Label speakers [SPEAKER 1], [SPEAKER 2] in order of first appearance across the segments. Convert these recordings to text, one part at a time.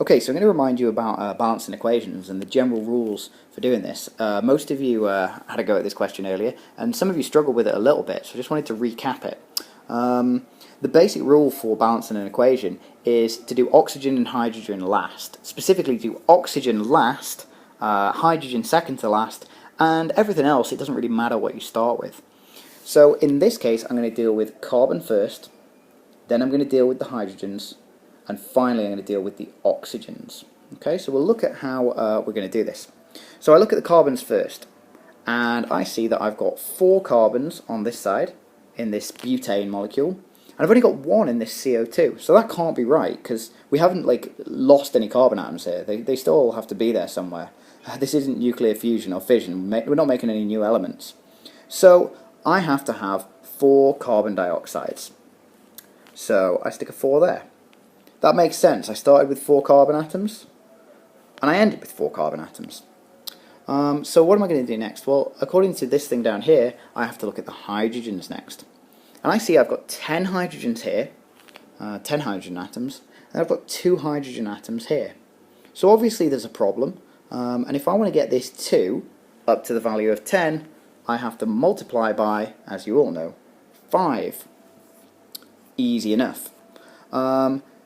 [SPEAKER 1] Okay, so I'm going to remind you about balancing equations and the general rules for doing this. Most of you had a go at this question earlier, and some of you struggled with it a little bit, so I just wanted to recap it. The basic rule for balancing an equation is to do oxygen and hydrogen last. Specifically, do oxygen last, hydrogen second to last, and everything else, it doesn't really matter what you start with. So in this case, I'm going to deal with carbon first, then I'm going to deal with the hydrogens, and finally I'm going to deal with the oxygens. Okay, so we'll look at how we're going to do this. So I look at the carbons first, and I see that I've got 4 carbons on this side in this butane molecule, and I've only got 1 in this CO2. So that can't be right, because we haven't lost any carbon atoms here. They still have to be there somewhere. This isn't nuclear fusion or fission. We're not making any new elements. So I have to have 4 carbon dioxides. So I stick a 4 there. That makes sense. I started with 4 carbon atoms, and I ended with 4 carbon atoms. So what am I going to do next? Well, according to this thing down here, I have to look at the hydrogens next. And I see I've got 10 hydrogens here, 10 hydrogen atoms, and I've got 2 hydrogen atoms here. So obviously there's a problem, and if I want to get this 2 up to the value of 10, I have to multiply by, as you all know, 5. Easy enough.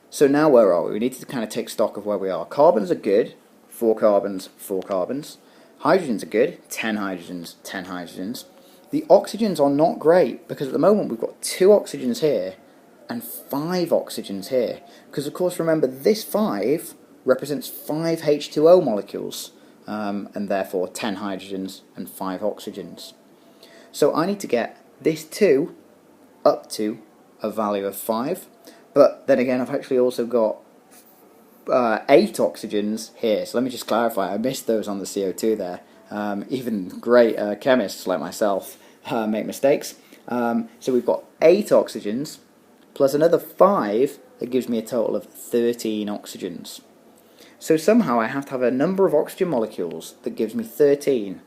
[SPEAKER 1] So now where are we? We need to kind of take stock of where we are. Carbons are good, 4 carbons, 4 carbons. Hydrogens are good, 10 hydrogens, 10 hydrogens. The oxygens are not great, because at the moment we've got 2 oxygens here and 5 oxygens here. Because of course remember, this 5 represents 5 H2O molecules, and therefore 10 hydrogens and 5 oxygens. So I need to get this 2 up to a value of 5. But then again, I've actually also got 8 oxygens here. So let me just clarify, I missed those on the CO2 there. Even great chemists like myself make mistakes. So we've got 8 oxygens plus another 5 that gives me a total of 13 oxygens. So somehow I have to have a number of oxygen molecules that gives me 13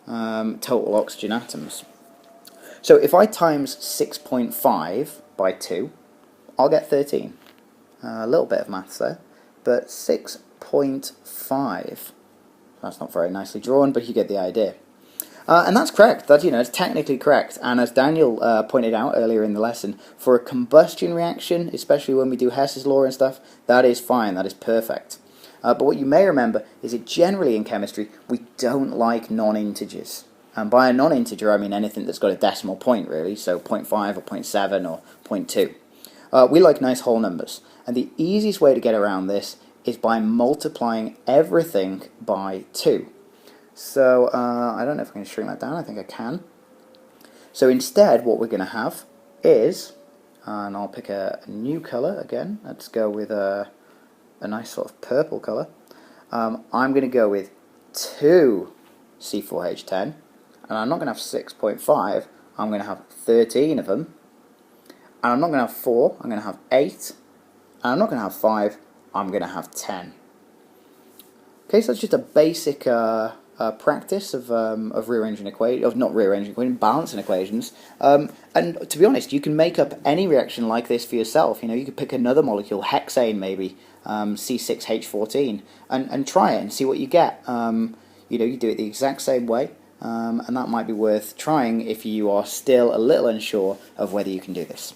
[SPEAKER 1] total oxygen atoms. So if I times 6.5 by 2, I'll get 13. A little bit of maths there, but 6.5. That's not very nicely drawn, but you get the idea. And that's correct. That, it's technically correct. And as Daniel pointed out earlier in the lesson, for a combustion reaction, especially when we do Hess's law and stuff, that is fine. That is perfect. But what you may remember is that generally in chemistry, we don't like non-integers. And by a non-integer, I mean anything that's got a decimal point, really. So 0.5 or 0.7 or 0.2. We like nice whole numbers, and the easiest way to get around this is by multiplying everything by 2. So I don't know if I can shrink that down. I think I can. So instead what we're going to have is, and I'll pick a new colour again, let's go with a nice sort of purple colour. I'm going to go with 2 C4H10, and I'm not going to have 6.5, I'm going to have 13 of them. And I'm not going to have 4, I'm going to have 8. And I'm not going to have 5, I'm going to have 10. Okay, so that's just a basic practice of rearranging equations, not rearranging equations, balancing equations. And to be honest, you can make up any reaction like this for yourself. You could pick another molecule, hexane maybe, C6H14, and try it and see what you get. You do it the exact same way. And that might be worth trying if you are still a little unsure of whether you can do this.